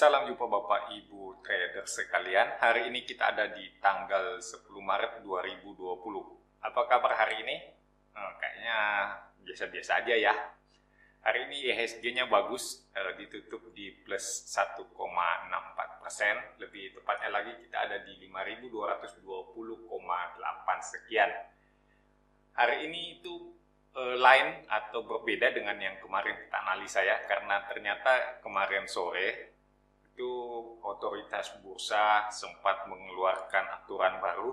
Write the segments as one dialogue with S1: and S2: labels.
S1: Salam jumpa Bapak Ibu trader sekalian. Hari ini kita ada di tanggal 10 Maret 2020. Apa kabar hari ini? Kayaknya biasa-biasa aja ya. Hari ini IHSG-nya bagus, ditutup di plus 1,64%. Lebih tepatnya lagi kita ada di 5.220,8 sekian. Hari ini itu lain atau berbeda dengan yang kemarin kita analisa ya, karena ternyata kemarin sore itu otoritas bursa sempat mengeluarkan aturan baru.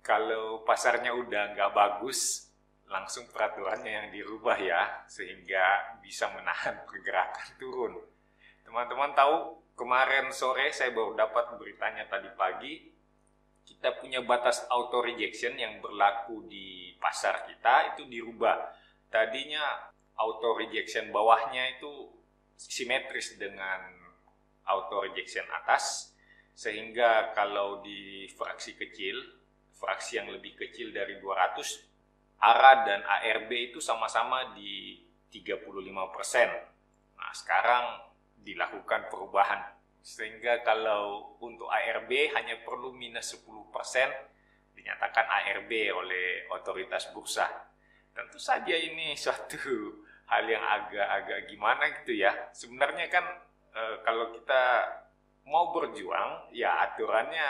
S1: Kalau pasarnya udah nggak bagus, langsung peraturannya yang dirubah ya, sehingga bisa menahan pergerakan turun. Teman-teman tahu, kemarin sore saya baru dapat beritanya tadi pagi, kita punya batas auto rejection yang berlaku di pasar kita itu dirubah. Tadinya auto rejection bawahnya itu simetris dengan auto rejection atas, sehingga kalau di fraksi kecil, fraksi yang lebih kecil dari 200, ARA dan ARB itu sama-sama di 35%. Nah, sekarang dilakukan perubahan, sehingga kalau untuk ARB hanya perlu minus 10%, dinyatakan ARB oleh otoritas bursa. Tentu saja ini suatu hal yang agak-agag gimana gitu ya. Sebenarnya kan kalau kita mau berjuang, ya aturannya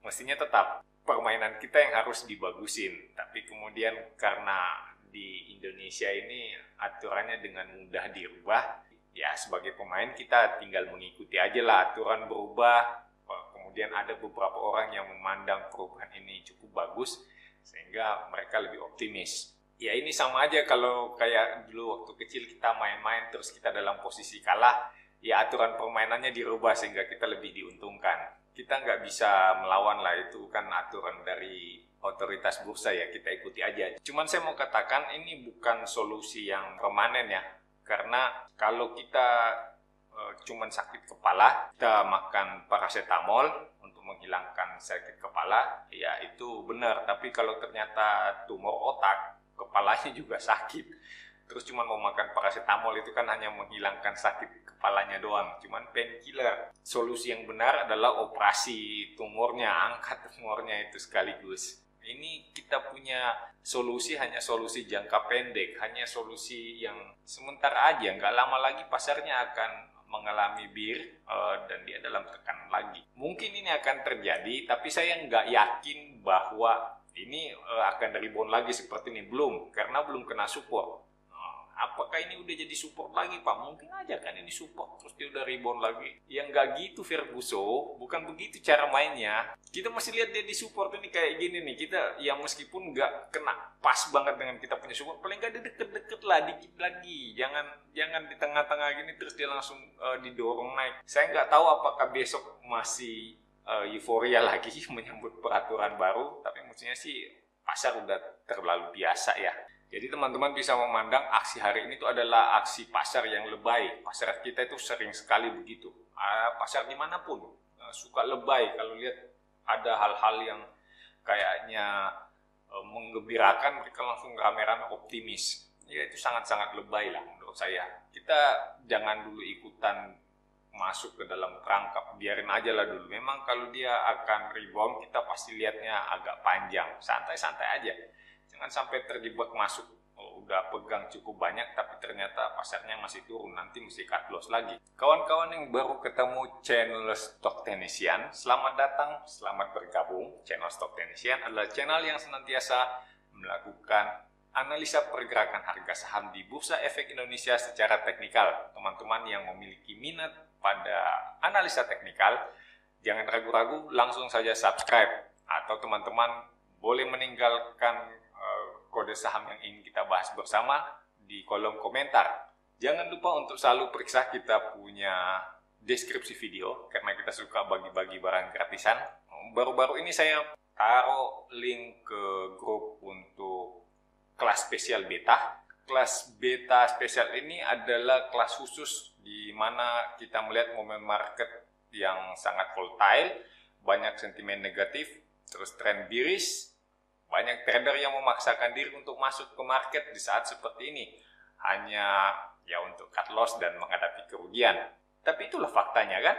S1: mestinya tetap. Permainan kita yang harus dibagusin. Tapi kemudian karena di Indonesia ini aturannya dengan mudah dirubah, ya sebagai pemain kita tinggal mengikuti aja lah, aturan berubah. Kemudian ada beberapa orang yang memandang perubahan ini cukup bagus, sehingga mereka lebih optimis. Ya ini sama aja kalau kayak dulu waktu kecil kita main-main terus kita dalam posisi kalah, ya aturan permainannya dirubah sehingga kita lebih diuntungkan. Kita nggak bisa melawan lah, itu kan aturan dari otoritas bursa ya, kita ikuti aja. Cuman saya mau katakan ini bukan solusi yang permanen ya, karena kalau kita cuman sakit kepala, kita makan paracetamol untuk menghilangkan sakit kepala, ya itu benar. Tapi kalau ternyata tumor otak, kepalanya juga sakit, terus cuma mau makan paracetamol, itu kan hanya menghilangkan sakit kepalanya doang, cuman painkiller. Solusi yang benar adalah operasi tumornya, angkat tumornya itu sekaligus. Ini kita punya solusi hanya solusi jangka pendek, hanya solusi yang sementara aja, nggak lama lagi pasarnya akan mengalami bear dan dia dalam tekanan lagi. Mungkin ini akan terjadi, tapi saya nggak yakin bahwa ini akan rebound lagi seperti ini, belum, karena belum kena support. Apakah ini udah jadi support lagi Pak? Mungkin aja kan ini support terus dia udah rebound lagi. Ya nggak gitu Ferguson, bukan begitu cara mainnya. Kita masih lihat dia di support ini kayak gini nih. Kita ya meskipun nggak kena pas banget dengan kita punya support, paling nggak deket-deket lah dikit lagi. Jangan di tengah-tengah gini terus dia langsung didorong naik. Saya nggak tahu apakah besok masih euforia lagi menyambut peraturan baru, tapi maksudnya sih pasar udah terlalu biasa ya. Jadi teman-teman bisa memandang aksi hari ini itu adalah aksi pasar yang lebay. Pasar kita itu sering sekali begitu. Pasar dimanapun suka lebay. Kalau lihat ada hal-hal yang kayaknya menggembirakan, mereka langsung rame-rame optimis. Ya itu sangat-sangat lebay lah menurut saya. Kita jangan dulu ikutan masuk ke dalam perangkap, biarin aja lah dulu. Memang kalau dia akan rebound, kita pasti lihatnya agak panjang. Santai-santai aja. Jangan sampai terjebak masuk, udah pegang cukup banyak tapi ternyata pasarnya masih turun, nanti mesti cut loss lagi. Kawan-kawan yang baru ketemu channel Stock Technician, selamat datang, selamat bergabung. Channel Stock Technician adalah channel yang senantiasa melakukan analisa pergerakan harga saham di Bursa Efek Indonesia secara teknikal. Teman-teman yang memiliki minat pada analisa teknikal, jangan ragu-ragu, langsung saja subscribe. Atau teman-teman boleh meninggalkan kode saham yang ingin kita bahas bersama di kolom komentar. Jangan lupa untuk selalu periksa kita punya deskripsi video, karena kita suka bagi-bagi barang gratisan. Baru-baru ini saya taruh link ke grup untuk kelas spesial beta. Kelas beta spesial ini adalah kelas khusus di mana kita melihat momen market yang sangat volatile, banyak sentimen negatif, terus tren bearish. Banyak trader yang memaksakan diri untuk masuk ke market di saat seperti ini hanya ya untuk cut loss dan menghadapi kerugian. Tapi itulah faktanya kan.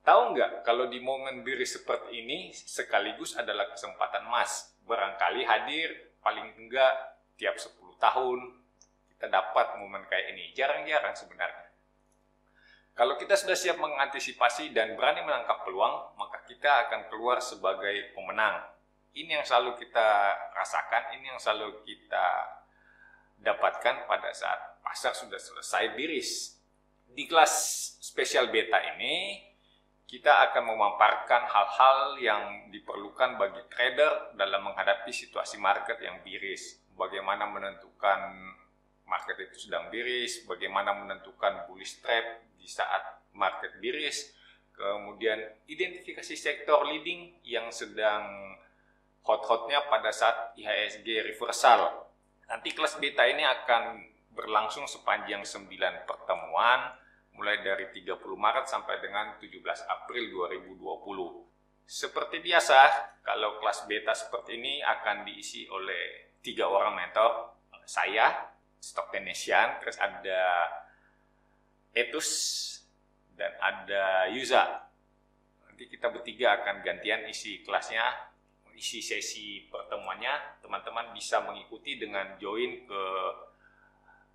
S1: Tahu nggak kalau di momen biris seperti ini sekaligus adalah kesempatan emas. Barangkali hadir paling enggak tiap 10 tahun kita dapat momen kayak ini. Jarang-jarang sebenarnya. Kalau kita sudah siap mengantisipasi dan berani menangkap peluang, maka kita akan keluar sebagai pemenang. Ini yang selalu kita rasakan, ini yang selalu kita dapatkan pada saat pasar sudah selesai biris. Di kelas spesial beta ini, kita akan memaparkan hal-hal yang diperlukan bagi trader dalam menghadapi situasi market yang biris. Bagaimana menentukan market itu sedang biris, bagaimana menentukan bullish trap di saat market biris, kemudian identifikasi sektor leading yang sedang hot-hotnya pada saat IHSG reversal. Nanti kelas beta ini akan berlangsung sepanjang 9 pertemuan, mulai dari 30 Maret sampai dengan 17 April 2020. Seperti biasa, kalau kelas beta seperti ini akan diisi oleh 3 orang mentor. Saya, Stock Technician, terus ada Etus, dan ada Yuza. Nanti kita bertiga akan gantian isi kelasnya, isi sesi pertemuannya. Teman-teman bisa mengikuti dengan join ke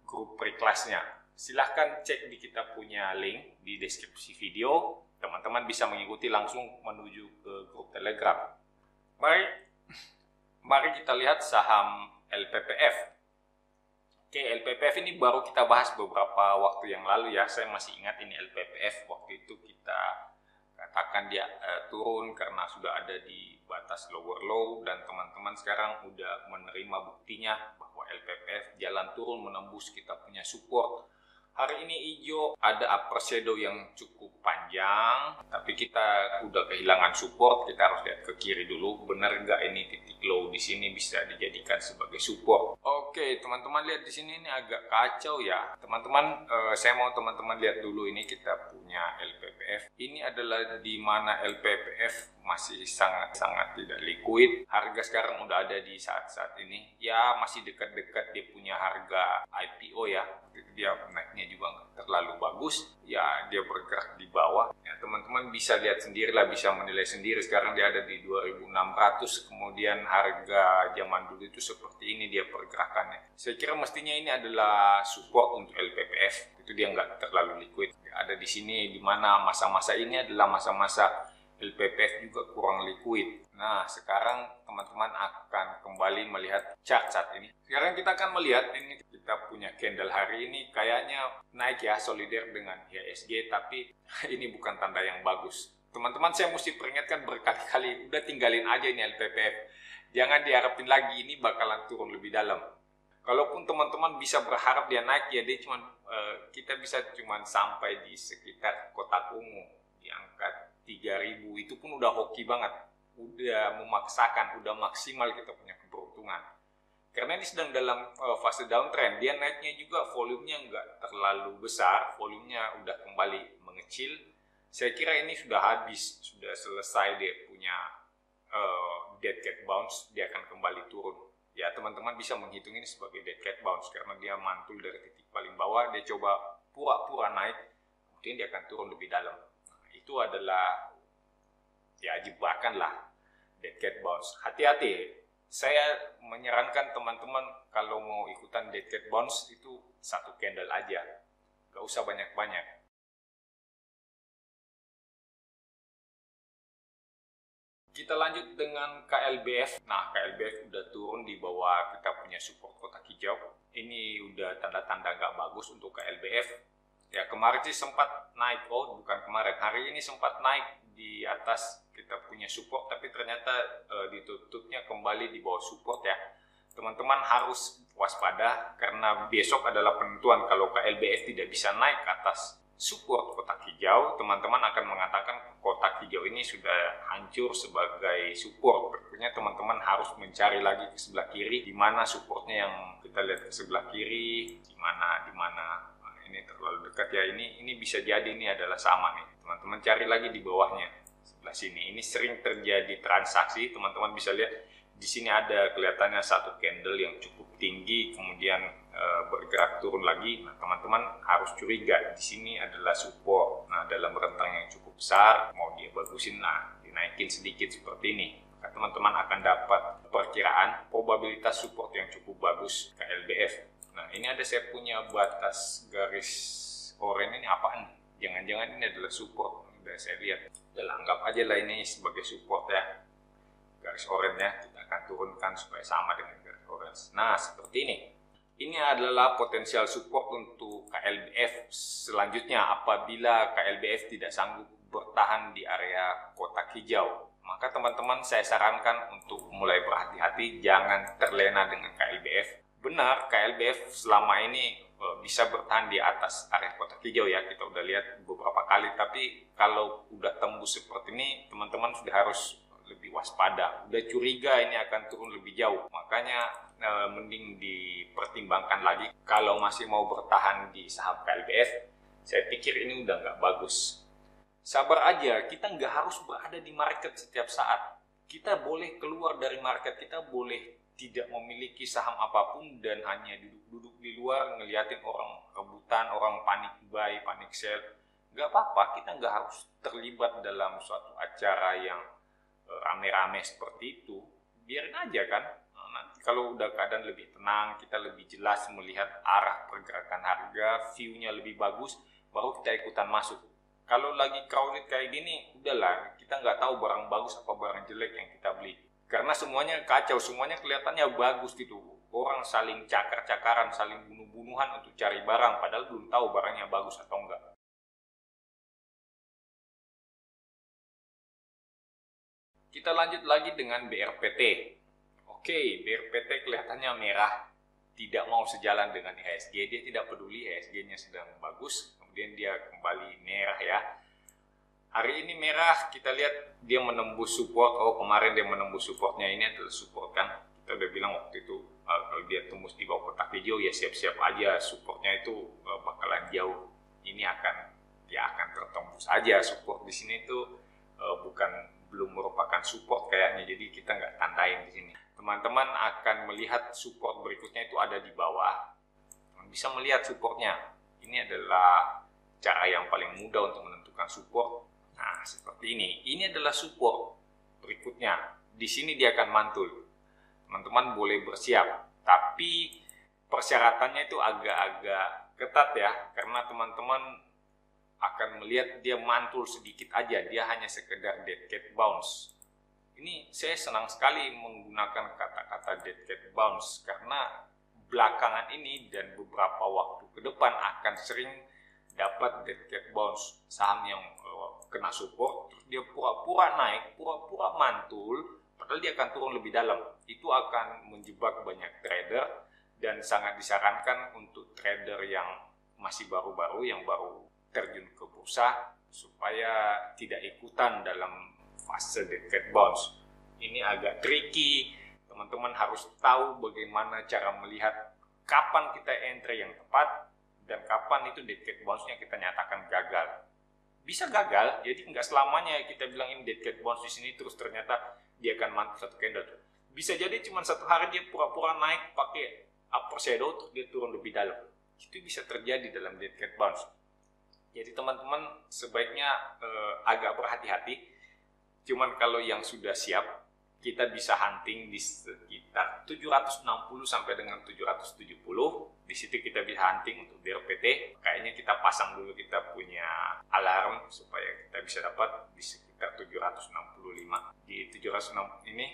S1: grup pre-kelasnya. Silahkan cek di kita punya link di deskripsi video. Teman-teman bisa mengikuti langsung menuju ke grup Telegram. Mari kita lihat saham LPPF. Oke, LPPF ini baru kita bahas beberapa waktu yang lalu ya. Saya masih ingat ini LPPF. Waktu itu kita katakan dia turun karena sudah ada di batas lower low, dan teman-teman sekarang udah menerima buktinya bahwa LPPF jalan turun menembus kita punya support. Hari ini hijau, ada upper shadow yang cukup panjang, tapi kita udah kehilangan support. Kita harus lihat ke kiri dulu, benar nggak ini titik low di sini bisa dijadikan sebagai support. Oke, teman-teman lihat di sini ini agak kacau ya. Teman-teman, saya mau teman-teman lihat dulu ini kita punya LPPF. Ini adalah di mana LPPF masih sangat tidak liquid. Harga sekarang udah ada di saat-saat ini. Ya masih dekat-dekat dia punya harga IPO ya. Dia naiknya juga nggak terlalu bagus. Ya dia bergerak di bawah. Ya teman-teman bisa lihat sendiri lah, bisa menilai sendiri. Sekarang dia ada di 2.600. Kemudian harga zaman dulu itu seperti ini dia pergerakannya. Saya kira mestinya ini adalah support untuk LPPF. Itu dia nggak terlalu liquid. Ada di sini di mana masa-masa ini adalah masa-masa LPPF juga kurang liquid. Nah, sekarang teman-teman akan kembali melihat chart saat ini. Sekarang kita akan melihat ini kita punya candle hari ini kayaknya naik ya, solider dengan IHSG, tapi ini bukan tanda yang bagus. Teman-teman, saya mesti peringatkan berkali-kali, udah tinggalin aja ini LPPF. Jangan diharapin lagi ini bakalan turun lebih dalam. Kalaupun teman-teman bisa berharap dia naik, ya dia kita bisa sampai di sekitar kotak ungu, di angka 3.000, itu pun udah hoki banget, udah memaksakan, udah maksimal kita punya keberuntungan. Karena ini sedang dalam fase downtrend, dia naiknya juga volumenya nggak terlalu besar, volumenya udah kembali mengecil. Saya kira ini sudah habis, sudah selesai dia punya dead cat bounce, dia akan kembali turun. Ya teman-teman bisa menghitung ini sebagai dead cat bounce karena dia mantul dari titik paling bawah, dia coba pura-pura naik, kemudian dia akan turun lebih dalam. Itu adalah ya jebakan lah, dead cat bounce. Hati-hati, saya menyarankan teman-teman kalau mau ikutan dead cat bounce itu satu candle aja, gak usah banyak-banyak. Kita lanjut dengan KLBF. Nah, KLBF udah turun di bawah kita punya support kotak hijau. Ini udah tanda-tanda gak bagus untuk KLBF. Ya kemarin sih sempat naik, bukan kemarin, hari ini sempat naik di atas kita punya support, tapi ternyata ditutupnya kembali di bawah support ya. Teman-teman harus waspada karena besok adalah penentuan. Kalau KLBF tidak bisa naik ke atas support kotak hijau, teman-teman akan mengatakan kotak hijau ini sudah hancur sebagai support. Berikutnya teman-teman harus mencari lagi ke sebelah kiri, di mana supportnya yang kita lihat ke sebelah kiri, di mana. Ini terlalu dekat ya, ini bisa jadi ini adalah sama nih. Teman-teman cari lagi di bawahnya sebelah sini. Ini sering terjadi transaksi, teman-teman bisa lihat Di sini ada kelihatannya satu candle yang cukup tinggi, kemudian bergerak turun lagi. Nah, teman-teman harus curiga, di sini adalah support. Nah, dalam rentang yang cukup besar, mau dia bagusin, nah dinaikin sedikit seperti ini, maka teman-teman akan dapat perkiraan probabilitas support yang cukup bagus KLBF. Nah, ini ada saya punya batas garis oranye, ini apaan? Jangan-jangan ini adalah support. Udah saya lihat. Udah anggap aja lah ini sebagai support ya. Garis oranye kita akan turunkan supaya sama dengan garis oranye. Nah, seperti ini. Ini adalah potensial support untuk KLBF selanjutnya apabila KLBF tidak sanggup bertahan di area kotak hijau. Maka teman-teman saya sarankan untuk mulai berhati-hati, jangan terlena dengan KLBF. Benar, KLBF selama ini bisa bertahan di atas area kotak hijau ya, kita udah lihat beberapa kali. Tapi kalau udah tembus seperti ini, teman-teman sudah harus lebih waspada, udah curiga ini akan turun lebih jauh. Makanya mending dipertimbangkan lagi. Kalau masih mau bertahan di saham KLBF, saya pikir ini udah nggak bagus. Sabar aja, kita nggak harus berada di market setiap saat. Kita boleh keluar dari market, kita boleh tidak memiliki saham apapun dan hanya duduk-duduk di luar ngeliatin orang rebutan, orang panik buy, panik sell. Nggak apa-apa, kita nggak harus terlibat dalam suatu acara yang rame-rame seperti itu. Biarin aja kan. Nanti kalau udah keadaan lebih tenang, kita lebih jelas melihat arah pergerakan harga, view-nya lebih bagus, baru kita ikutan masuk. Kalau lagi crowded kayak gini, udahlah, kita nggak tahu barang bagus apa barang jelek yang kita beli. Karena semuanya kacau, semuanya kelihatannya bagus gitu. Orang saling cakar-cakaran, saling bunuh-bunuhan untuk cari barang, padahal belum tahu barangnya bagus atau enggak. Kita lanjut lagi dengan BRPT. Oke, BRPT kelihatannya merah, tidak mau sejalan dengan IHSG. Dia tidak peduli, IHSG-nya sedang bagus, kemudian dia kembali merah ya. Hari ini merah, kita lihat dia menembus support. Oh, kemarin dia menembus supportnya, ini adalah support kan. Kita udah bilang waktu itu, kalau dia tembus di bawah kotak hijau, ya siap-siap aja supportnya itu bakalan jauh. Ini dia akan tertembus aja. Support di sini itu belum merupakan support kayaknya, jadi kita nggak tandain di sini. Teman-teman akan melihat support berikutnya itu ada di bawah. Bisa melihat supportnya. Ini adalah cara yang paling mudah untuk menentukan support. Nah, seperti ini. Ini adalah support berikutnya. Di sini dia akan mantul. Teman-teman boleh bersiap. Tapi persyaratannya itu agak-agak ketat ya. Karena teman-teman akan melihat dia mantul sedikit aja. Dia hanya sekedar dead cat bounce. Ini saya senang sekali menggunakan kata-kata dead cat bounce. Karena belakangan ini dan beberapa waktu ke depan akan sering dapat dead cat bounce. Saham yang kena support, terus dia pura-pura naik, pura-pura mantul, padahal dia akan turun lebih dalam. Itu akan menjebak banyak trader dan sangat disarankan untuk trader yang masih baru-baru, yang baru terjun ke bursa, supaya tidak ikutan dalam fase dead cat bounce. Ini agak tricky, teman-teman harus tahu bagaimana cara melihat kapan kita entry yang tepat dan kapan itu dead cat bounce-nya kita nyatakan gagal. Bisa gagal, jadi nggak selamanya kita bilang ini dead cat bounce di sini terus ternyata dia akan mantul satu candle. Bisa jadi cuma satu hari dia pura-pura naik pakai upper shadow terus dia turun lebih dalam. Itu bisa terjadi dalam dead cat bounce. Jadi teman-teman sebaiknya agak berhati-hati. Cuman kalau yang sudah siap, kita bisa hunting di sekitar 760 sampai dengan 770. Di situ kita bisa hunting untuk BRPT. Kayaknya kita pasang dulu, kita punya alarm supaya kita bisa dapat di sekitar 765. Di 706 ini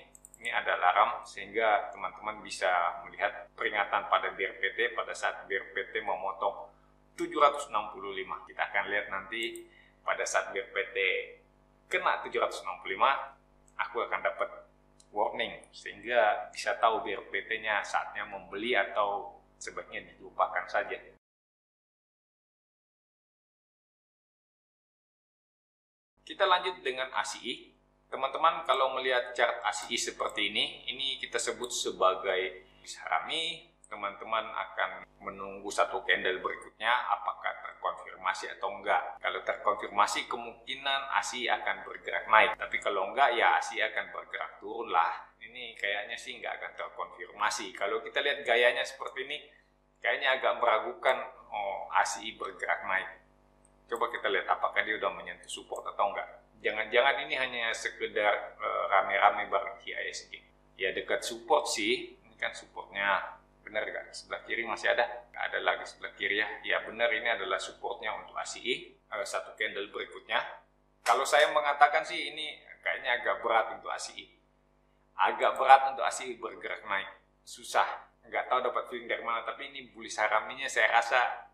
S1: ada alarm sehingga teman-teman bisa melihat peringatan pada BRPT pada saat BRPT memotong 765. Kita akan lihat nanti pada saat BRPT kena 765, aku akan dapat warning sehingga bisa tahu BRPT-nya saatnya membeli atau sebaiknya dilupakan saja. Kita lanjut dengan ASI. Teman-teman kalau melihat chart ASI seperti ini kita sebut sebagai harami. Teman-teman akan menunggu satu candle berikutnya apakah terkonfirmasi atau enggak. Kalau terkonfirmasi kemungkinan ASI akan bergerak naik, tapi kalau enggak ya ASI akan bergerak turun lah. Ini ini kayaknya sih nggak akan terkonfirmasi. Kalau kita lihat gayanya seperti ini, kayaknya agak meragukan ASI bergerak naik. Coba kita lihat apakah dia udah menyentuh support atau enggak. Jangan-jangan ini hanya sekedar rame-rame bareng IHSG. Ya dekat support sih, ini kan supportnya. Benar nggak? Sebelah kiri masih ada? Nggak ada lagi sebelah kiri ya. Ya benar, ini adalah supportnya untuk ASI. Satu candle berikutnya. Kalau saya mengatakan sih ini kayaknya agak berat untuk ASI. Agak berat untuk ASI bergerak naik. Susah. Nggak tahu dapat feeling dari mana. Tapi ini bullish haraminya saya rasa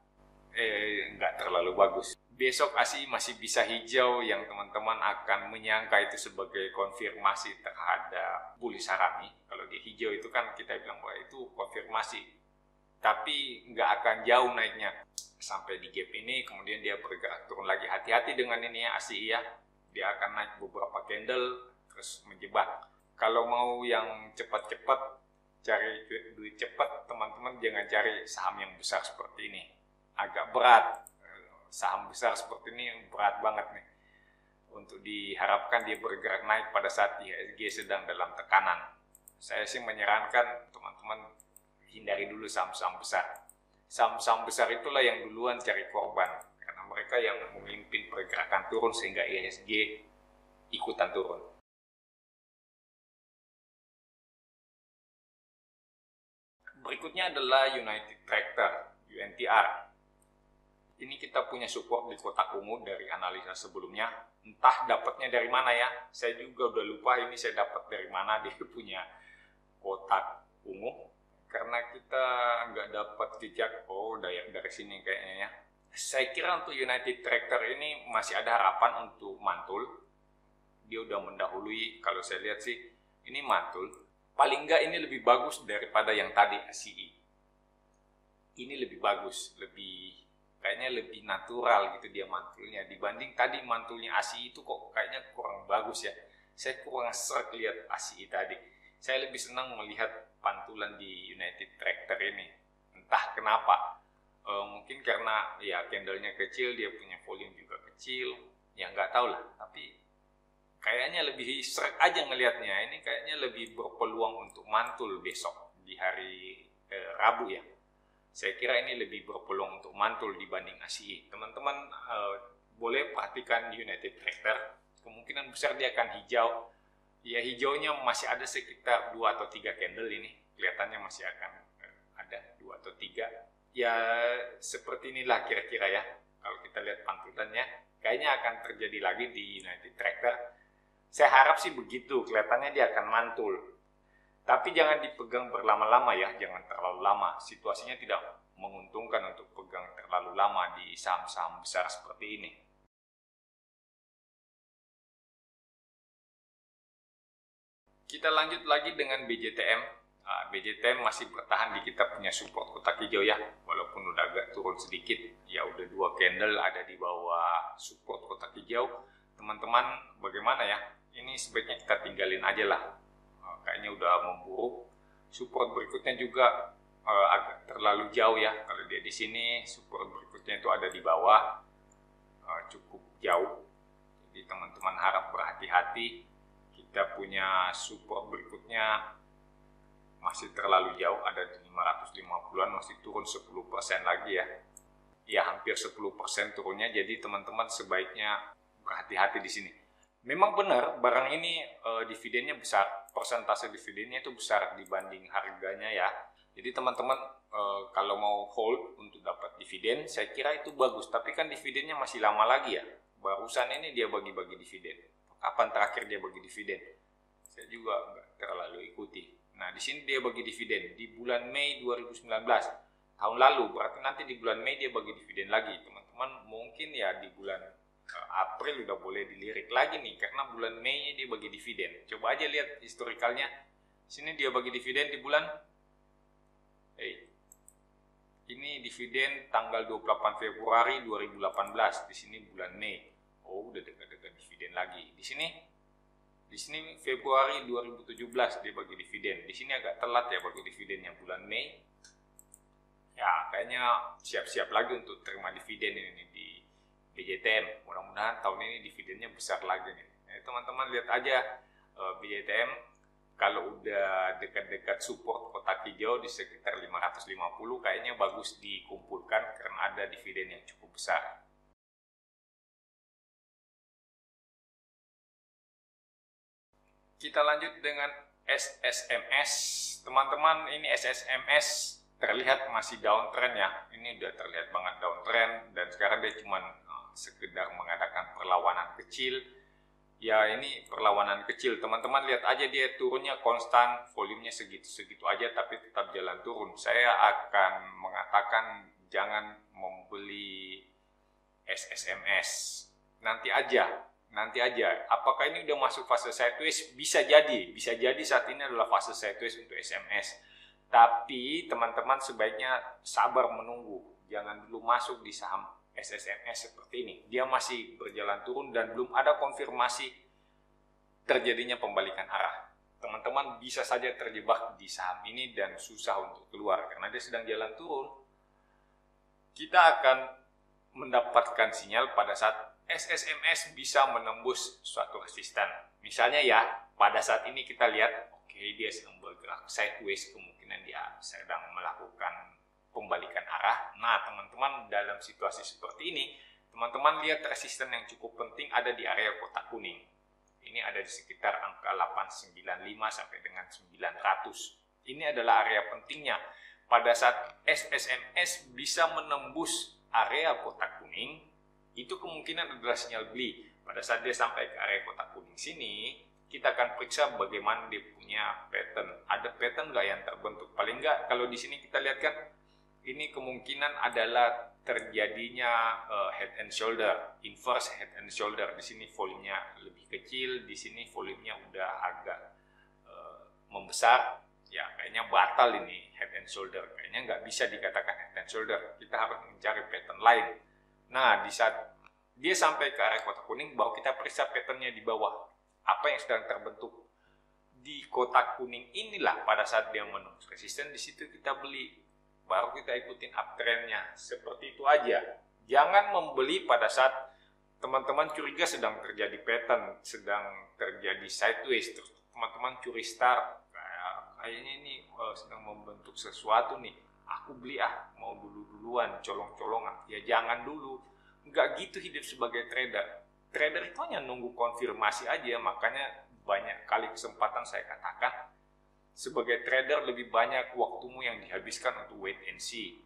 S1: nggak terlalu bagus. Besok ASI masih bisa hijau, yang teman-teman akan menyangka itu sebagai konfirmasi terhadap bullish harami. Kalau dia hijau itu kan kita bilang bahwa itu konfirmasi, tapi nggak akan jauh naiknya sampai di gap ini, kemudian dia bergerak turun lagi. Hati-hati dengan ini ya ASI ya, dia akan naik beberapa candle terus menjebak. Kalau mau yang cepat-cepat, cari duit cepat, teman-teman jangan cari saham yang besar seperti ini, agak berat. Saham besar seperti ini berat banget nih untuk diharapkan dia bergerak naik pada saat IHSG sedang dalam tekanan. Saya sih menyarankan teman-teman hindari dulu saham-saham besar. Saham-saham besar itulah yang duluan cari korban, karena mereka yang memimpin pergerakan turun sehingga IHSG ikutan turun. Berikutnya adalah United Tractor, UNTR. Ini kita punya support di kotak ungu dari analisa sebelumnya. Entah dapatnya dari mana ya. Saya juga udah lupa ini saya dapat dari mana dia punya kotak ungu. Karena kita nggak dapat jejak, dari sini kayaknya ya. Saya kira untuk United Tractor ini masih ada harapan untuk mantul. Dia udah mendahului, kalau saya lihat sih ini mantul. Paling nggak ini lebih bagus daripada yang tadi ASI. Ini lebih bagus, kayaknya lebih natural gitu dia mantulnya dibanding tadi mantulnya ASI itu kok kayaknya kurang bagus ya. Saya kurang serk lihat ASI tadi. Saya lebih senang melihat pantulan di United Tractor ini. Entah kenapa. Mungkin karena ya candlenya kecil, dia punya volume juga kecil. Ya nggak tahu lah. Tapi kayaknya lebih serk aja ngelihatnya. Ini kayaknya lebih berpeluang untuk mantul besok di hari Rabu ya. Saya kira ini lebih berpeluang untuk mantul dibanding ASI. Teman-teman boleh perhatikan United Tractor. Kemungkinan besar dia akan hijau. Ya hijaunya masih ada sekitar 2 atau 3 candle ini. Kelihatannya masih akan ada 2 atau 3. Ya seperti inilah kira-kira ya. Kalau kita lihat pantulannya, kayaknya akan terjadi lagi di United Tractor. Saya harap sih begitu. Kelihatannya dia akan mantul. Tapi jangan dipegang berlama-lama ya, jangan terlalu lama. Situasinya tidak menguntungkan untuk pegang terlalu lama di saham-saham besar seperti ini. Kita lanjut lagi dengan BJTM. BJTM masih bertahan di kita punya support kotak hijau ya, walaupun udah agak turun sedikit. Ya udah 2 candle ada di bawah support kotak hijau. Teman-teman bagaimana ya? Ini sebaiknya kita tinggalin aja lah. Kayaknya udah memburuk. Support berikutnya juga agak terlalu jauh ya. Kalau dia di sini, support berikutnya itu ada di bawah, cukup jauh. Jadi teman-teman harap berhati-hati. Kita punya support berikutnya masih terlalu jauh, ada di 550-an, masih turun 10% lagi ya. Ya hampir 10% turunnya. Jadi teman-teman sebaiknya berhati-hati di sini. Memang benar, barang ini dividennya besar, persentase dividennya itu besar dibanding harganya ya. Jadi teman-teman kalau mau hold untuk dapat dividen, saya kira itu bagus. Tapi kan dividennya masih lama lagi ya. Barusan ini dia bagi-bagi dividen. Kapan terakhir dia bagi dividen? Saya juga nggak terlalu ikuti. Nah di sini dia bagi dividen di bulan Mei 2019, tahun lalu. Berarti nanti di bulan Mei dia bagi dividen lagi. Teman-teman mungkin ya di bulan April udah boleh dilirik lagi nih, karena bulan Mei dia bagi dividen. Coba aja lihat historikalnya. Sini dia bagi dividen di bulan ini dividen tanggal 28 Februari 2018. Di sini bulan Mei. Oh, udah dekat-dekat dividen lagi. Di sini Februari 2017 dia bagi dividen. Di sini agak telat ya bagi dividennya bulan Mei. Ya, kayaknya siap-siap lagi untuk terima dividen ini di BJTM. Mudah-mudahan tahun ini dividennya besar lagi nih. Teman-teman lihat aja BJTM Kalau udah dekat-dekat support kotak hijau di sekitar 550, kayaknya bagus dikumpulkan karena ada dividen yang cukup besar. Kita lanjut dengan SSMS. Teman-teman, ini SSMS terlihat masih downtrend ya. Ini udah terlihat banget downtrend dan sekarang dia cuma sekedar mengadakan perlawanan kecil. Ya, ini perlawanan kecil. Teman-teman lihat aja dia turunnya konstan, volumenya segitu-segitu aja tapi tetap jalan turun. Saya akan mengatakan jangan membeli SSMS. Nanti aja. Apakah ini udah masuk fase sideways? Bisa jadi saat ini adalah fase sideways untuk SMS. Tapi teman-teman sebaiknya sabar menunggu. Jangan dulu masuk di saham SSMS seperti ini. Dia masih berjalan turun dan belum ada konfirmasi terjadinya pembalikan arah. Teman-teman bisa saja terjebak di saham ini dan susah untuk keluar karena dia sedang jalan turun. Kita akan mendapatkan sinyal pada saat SSMS bisa menembus suatu resisten. Misalnya ya, pada saat ini kita lihat, oke, dia sedang bergerak sideways, kemungkinan dia sedang melakukan pembalikan arah. Nah, teman-teman, dalam situasi seperti ini, teman-teman lihat resisten yang cukup penting ada di area kotak kuning. Ini ada di sekitar angka 895 sampai dengan 900. Ini adalah area pentingnya. Pada saat SSMS bisa menembus area kotak kuning, itu kemungkinan adalah sinyal beli. Pada saat dia sampai ke area kotak kuning sini, kita akan periksa bagaimana dia punya pattern. Ada pattern nggak yang terbentuk? Paling nggak, kalau di sini kita lihat kan, ini kemungkinan adalah terjadinya head and shoulder, inverse head and shoulder. Di sini volumenya lebih kecil, di sini volumenya udah agak membesar. Ya, kayaknya batal ini head and shoulder. Kayaknya nggak bisa dikatakan head and shoulder. Kita harus mencari pattern lain. Nah, di saat dia sampai ke area kotak kuning, baru kita periksa patternnya di bawah. Apa yang sedang terbentuk di kotak kuning inilah pada saat dia menembus resisten, di situ kita beli. Baru kita ikutin uptrendnya. Seperti itu aja. Jangan membeli pada saat teman-teman curiga sedang terjadi pattern, sedang terjadi sideways, terus teman-teman curi start. Kayaknya ini sedang membentuk sesuatu nih. Aku beli mau duluan, colong-colongan. Ya jangan dulu. Nggak gitu hidup sebagai trader. Trader itu hanya nunggu konfirmasi aja, makanya banyak kali kesempatan saya katakan, sebagai trader lebih banyak waktumu yang dihabiskan untuk wait and see.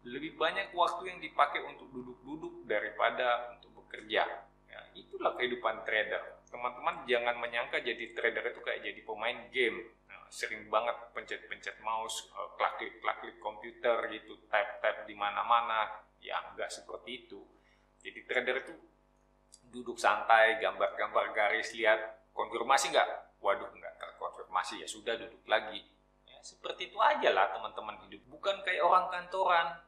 S1: Lebih banyak waktu yang dipakai untuk duduk-duduk daripada untuk bekerja. Ya, itulah kehidupan trader. Teman-teman jangan menyangka jadi trader itu kayak jadi pemain game. Sering banget pencet-pencet mouse, klik-klik komputer gitu, type di mana-mana. Ya enggak seperti itu. Jadi trader itu duduk santai, gambar-gambar garis, lihat konfirmasi enggak? Waduh, enggak terkonfirmasi, ya sudah duduk lagi. Ya, seperti itu aja lah teman-teman hidup. Bukan kayak orang kantoran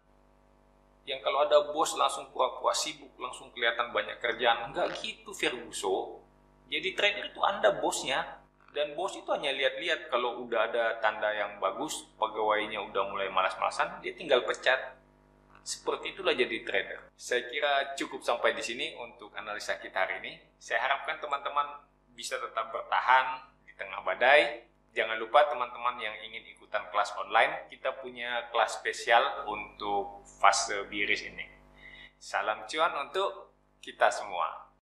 S1: yang kalau ada bos langsung pura-pura sibuk, langsung kelihatan banyak kerjaan. Enggak gitu, Ferguson. Jadi trader itu Anda bosnya. Dan bos itu hanya lihat-lihat, kalau udah ada tanda yang bagus, pegawainya udah mulai malas-malasan, dia tinggal pecat. Seperti itulah jadi trader. Saya kira cukup sampai di sini untuk analisa kita hari ini. Saya harapkan teman-teman bisa tetap bertahan di tengah badai. Jangan lupa teman-teman yang ingin ikutan kelas online, kita punya kelas spesial untuk fase biris ini. Salam cuan untuk kita semua.